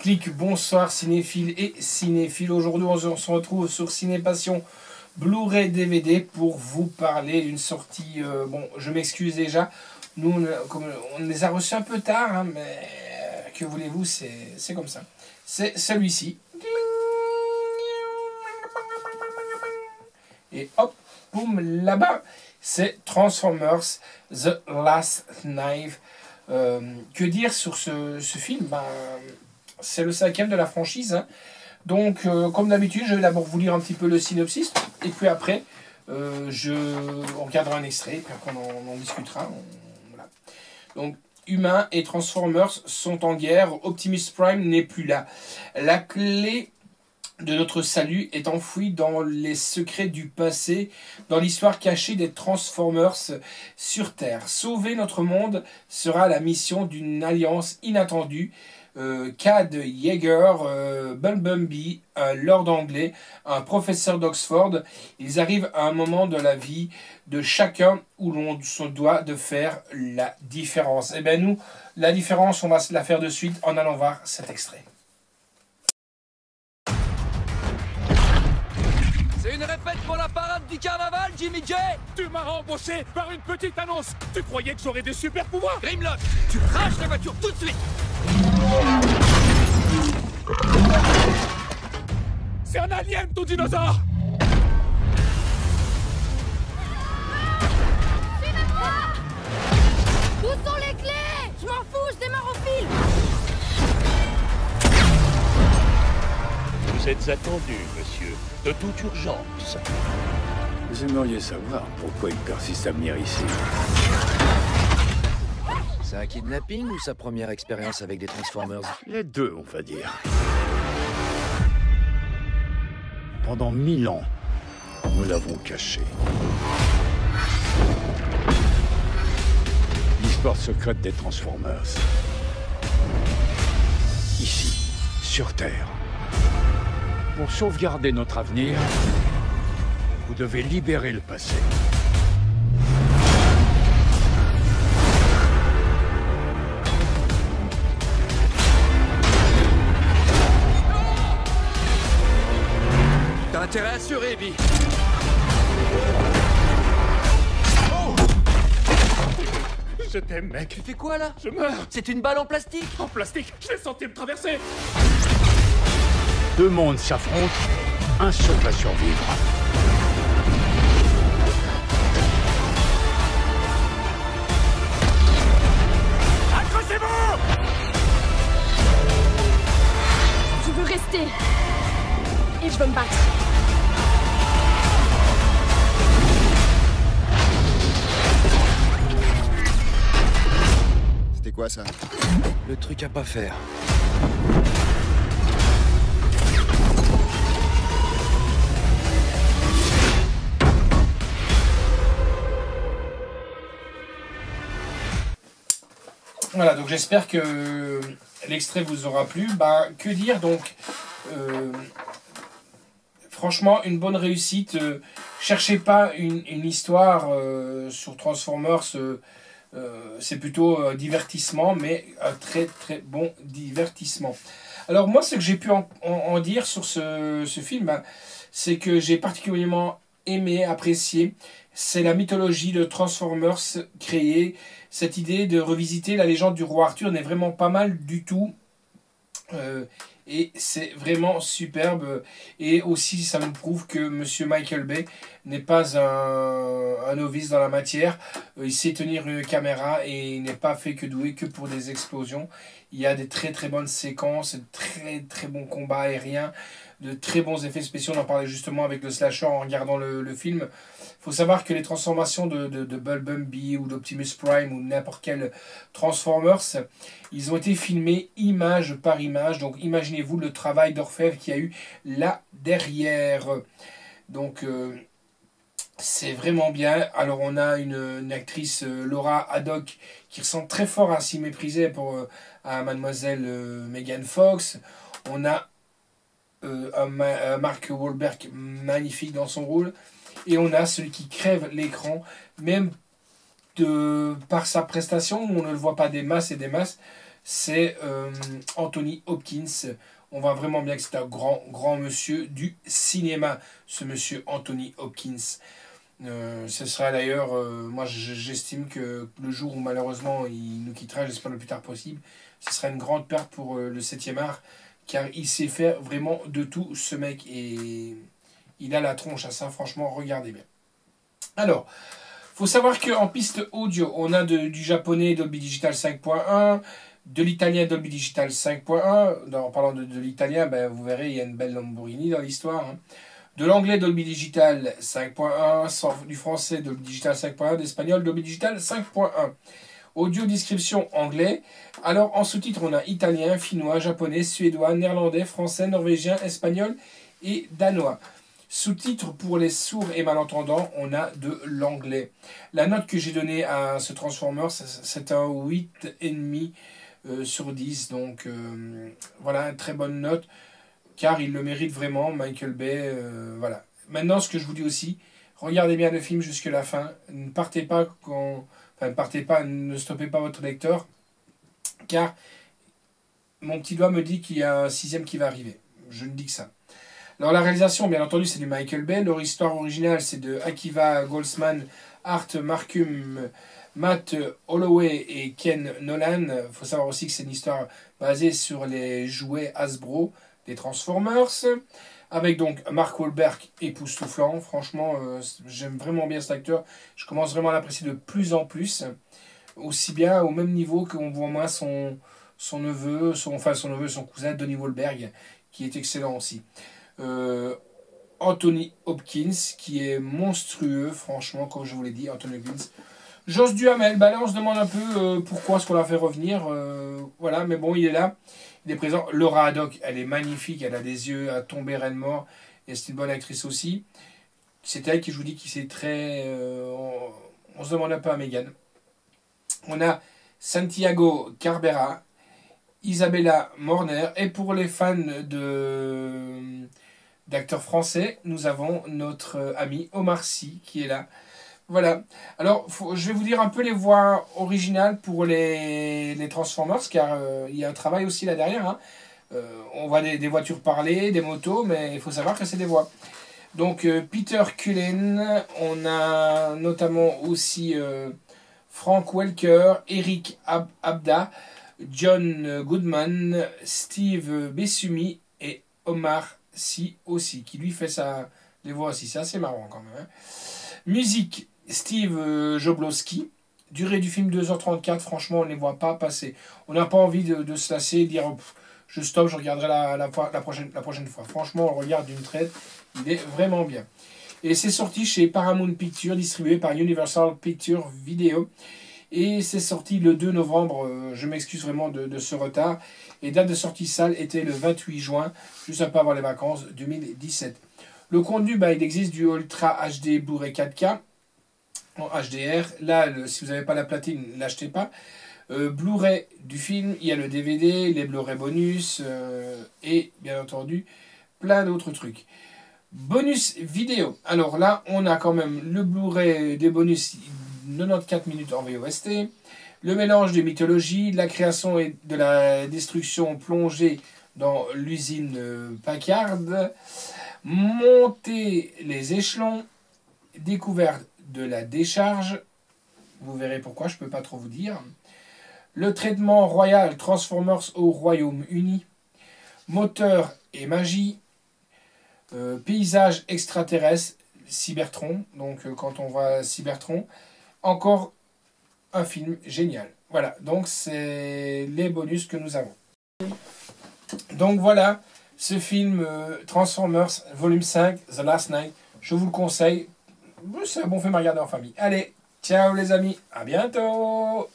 Clic, bonsoir cinéphiles et cinéphiles. Aujourd'hui, on se retrouve sur Ciné Passion Blu-ray DVD pour vous parler d'une sortie. Bon, je m'excuse déjà. Nous, on les a reçus un peu tard, hein, mais que voulez-vous, c'est comme ça. C'est celui-ci. Et hop, boum, là-bas, c'est Transformers The Last Knife. Que dire sur ce film? C'est le 5e de la franchise. Hein. Donc, comme d'habitude, je vais d'abord vous lire un petit peu le synopsis. Et puis après, on regardera un extrait. Et puis après, on en discutera. Voilà. Donc, humains et Transformers sont en guerre. Optimus Prime n'est plus là. La clé de notre salut est enfouie dans les secrets du passé, dans l'histoire cachée des Transformers sur Terre. Sauver notre monde sera la mission d'une alliance inattendue. Cad Yeager, Bumblebee, un lord anglais, un professeur d'Oxford. Ils arrivent à un moment de la vie de chacun où l'on se doit de faire la différence. Et bien nous, la différence, on va se la faire de suite en allant voir cet extrait. C'est une répète pour la parade du carnaval, Jimmy J. Tu m'as rembauché par une petite annonce. Tu croyais que j'aurais des super pouvoirs? Grimlock, tu craches la voiture tout de suite. C'est un alien, ton dinosaure. Suivez-moi! Où sont les clés? Je m'en fous, je démarre au fil. Vous êtes attendu, monsieur, de toute urgence. Vous aimeriez savoir pourquoi il persiste à venir ici. C'est un kidnapping ou sa première expérience avec des Transformers? Les deux, on va dire. Pendant 1000 ans, nous l'avons caché. L'histoire secrète des Transformers. Ici, sur Terre. Pour sauvegarder notre avenir, vous devez libérer le passé. T'as intérêt à assurer, Abby. Je t'aime, mec. Tu fais quoi, là? Je meurs. C'est une balle en plastique. En plastique, je l'ai senti me traverser. Deux mondes s'affrontent, un seul va survivre. Accrochez-vous! Je veux rester. Et je veux me battre. C'était quoi ça? Le truc à pas faire. Voilà, donc j'espère que l'extrait vous aura plu. Que dire donc franchement, une bonne réussite. Cherchez pas une histoire sur Transformers. C'est plutôt divertissement, mais un très très bon divertissement. Alors moi, ce que j'ai pu en dire sur ce film, c'est que j'ai particulièrement aimé, apprécié. C'est la mythologie de Transformers créée. Cette idée de revisiter la légende du roi Arthur n'est vraiment pas mal du tout. Et c'est vraiment superbe. Et aussi, ça nous prouve que Monsieur Michael Bay n'est pas un novice dans la matière. Il sait tenir une caméra et il n'est pas fait que doué que pour des explosions. Il y a des très très bonnes séquences, de très très bons combats aériens, de très bons effets spéciaux. On en parlait justement avec le slasher en regardant le film. Il faut savoir que les transformations de Bumblebee ou d'Optimus Prime ou n'importe quel Transformers, ils ont été filmés image par image. Donc imaginez-vous le travail d'orfèvre qu'il y a eu là derrière. Donc c'est vraiment bien. Alors on a une actrice, Laura Haddock, qui ressemble très fort à S'y mépriser à mademoiselle Megan Fox. On a un Mark Wahlberg magnifique dans son rôle. Et on a celui qui crève l'écran, même par sa prestation, on ne le voit pas des masses et des masses. c'est Anthony Hopkins. On voit vraiment bien que c'est un grand monsieur du cinéma, ce monsieur Anthony Hopkins. Ce sera d'ailleurs, moi j'estime que le jour où malheureusement il nous quittera, j'espère le plus tard possible, ce sera une grande perte pour le 7e art, car il sait faire vraiment de tout ce mec, et il a la tronche à ça, franchement, regardez bien. Alors, faut savoir qu'en piste audio, on a du japonais Dolby Digital 5.1, de l'italien Dolby Digital 5.1. En parlant de l'italien, ben, vous verrez, il y a une belle Lamborghini dans l'histoire. Hein. De l'anglais Dolby Digital 5.1, du français Dolby Digital 5.1, d'espagnol Dolby Digital 5.1. Audio description anglais. Alors en sous-titres, on a italien, finnois, japonais, suédois, néerlandais, français, norvégien, espagnol et danois. Sous-titres pour les sourds et malentendants, on a de l'anglais. La note que j'ai donnée à ce Transformers, c'est un 8,5 sur 10. Donc voilà, une très bonne note, car il le mérite vraiment, Michael Bay. Voilà. Maintenant, ce que je vous dis aussi, regardez bien le film jusqu'à la fin. Ne partez pas ne stoppez pas votre lecteur, car mon petit doigt me dit qu'il y a un 6e qui va arriver. Je ne dis que ça. Alors la réalisation, bien entendu, c'est du Michael Bay. Leur histoire originale, c'est de Akiva Goldsman, Art Marcum, Matt Holloway et Ken Nolan. Il faut savoir aussi que c'est une histoire basée sur les jouets Hasbro des Transformers, avec donc Mark Wahlberg époustouflant. Franchement, j'aime vraiment bien cet acteur. Je commence vraiment à l'apprécier de plus en plus. Aussi bien, au même niveau qu'on voit moins son cousin, Donnie Wahlberg, qui est excellent aussi. Anthony Hopkins, qui est monstrueux, franchement, comme je vous l'ai dit, Anthony Hopkins. Joss Duhamel, bah là on se demande un peu pourquoi est-ce qu'on l'a fait revenir, voilà, mais bon, il est là, il est présent. Laura Haddock, elle est magnifique, elle a des yeux à tomber reine mort, et c'est une bonne actrice aussi. C'est elle qui, je vous dis, qui c'est très... on se demande un peu à Megan. On a Santiago Cabrera, Isabella Morner, et pour les fans d'acteurs français, nous avons notre ami Omar Sy qui est là. Voilà. Alors, je vais vous dire un peu les voix originales pour les Transformers, car il y a un travail aussi là derrière. Hein. On voit des voitures parler, des motos, mais il faut savoir que c'est des voix. Donc, Peter Cullen, on a notamment aussi Frank Welker, Eric Abda, John Goodman, Steve Buscemi et Omar Sy aussi, qui lui fait les voix aussi. C'est assez marrant quand même. Hein. Musique, Steve Joblowski. Durée du film 2h34, franchement on ne les voit pas passer. On n'a pas envie de se lasser et de dire je stoppe, je regarderai la prochaine fois. Franchement on regarde d'une traite, il est vraiment bien. Et c'est sorti chez Paramount Pictures, distribué par Universal Pictures Video. Et c'est sorti le 2 novembre, je m'excuse vraiment de ce retard. Et date de sortie salle était le 28 juin, juste un peu avant les vacances 2017. Le contenu, il existe du Ultra HD Blu-ray 4K en HDR. Là, si vous n'avez pas la platine, ne l'achetez pas. Blu-ray du film, il y a le DVD, les Blu-ray bonus et bien entendu plein d'autres trucs. Bonus vidéo. Alors là, on a quand même le Blu-ray des bonus 94 minutes en VOST. Le mélange de mythologie, de la création et de la destruction plongée dans l'usine Packard. Monter les échelons. Découverte de la décharge. Vous verrez pourquoi, je ne peux pas trop vous dire. Le traitement royal Transformers au Royaume-Uni. Moteur et magie. Paysage extraterrestre. Cybertron. Donc quand on voit Cybertron. Encore un film génial. Voilà, donc c'est les bonus que nous avons. Donc voilà, ce film Transformers Volume 5, The Last Night. Je vous le conseille. C'est un bon film à regarder en famille. Allez, ciao les amis, à bientôt.